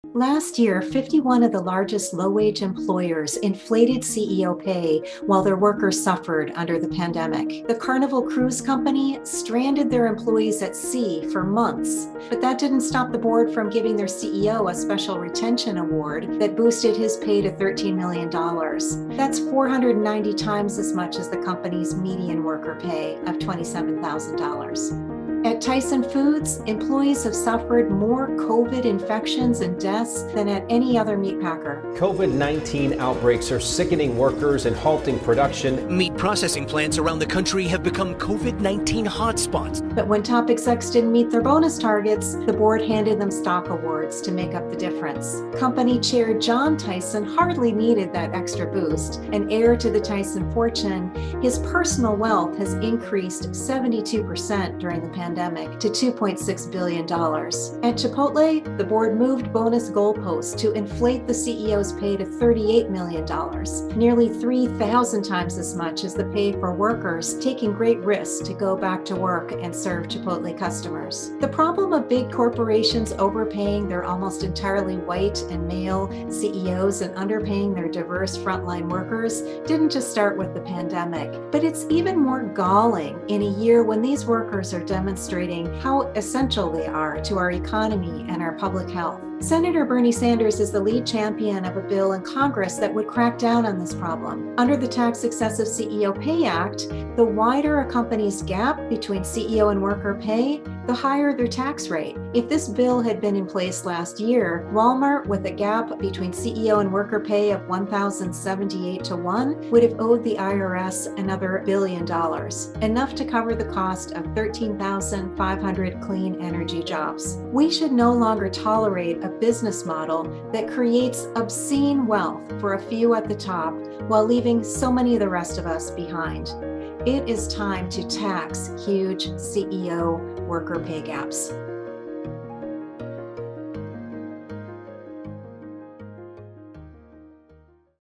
Last year, 51 of the largest low-wage employers inflated CEO pay while their workers suffered under the pandemic. The Carnival Cruise Company stranded their employees at sea for months, but that didn't stop the board from giving their CEO a special retention award that boosted his pay to $13 million. That's 490 times as much as the company's median worker pay of $27,000. At Tyson Foods, employees have suffered more COVID infections and deaths than at any other meat packer. COVID-19 outbreaks are sickening workers and halting production. Meat processing plants around the country have become COVID-19 hotspots. But when top execs didn't meet their bonus targets, the board handed them stock awards to make up the difference. Company chair John Tyson hardly needed that extra boost. An heir to the Tyson fortune, his personal wealth has increased 72% during the pandemic to $2.6 billion. At Chipotle, the board moved bonus goalposts to inflate the CEO's pay to $38 million, nearly 3,000 times as much as the pay for workers taking great risks to go back to work and serve Chipotle customers. The problem of big corporations overpaying their almost entirely white and male CEOs and underpaying their diverse frontline workers didn't just start with the pandemic, but it's even more galling in a year when these workers are demonstrating how essential they are to our economy and our public health. Senator Bernie Sanders is the lead champion of a bill in Congress that would crack down on this problem. Under the Tax Excessive CEO Pay Act, the wider a company's gap between CEO and worker pay, the higher their tax rate. If this bill had been in place last year, Walmart, with a gap between CEO and worker pay of 1,078 to 1, would have owed the IRS another $1 billion, enough to cover the cost of 13,500 clean energy jobs. We should no longer tolerate a business model that creates obscene wealth for a few at the top while leaving so many of the rest of us behind. It is time to tax huge CEO worker pay gaps.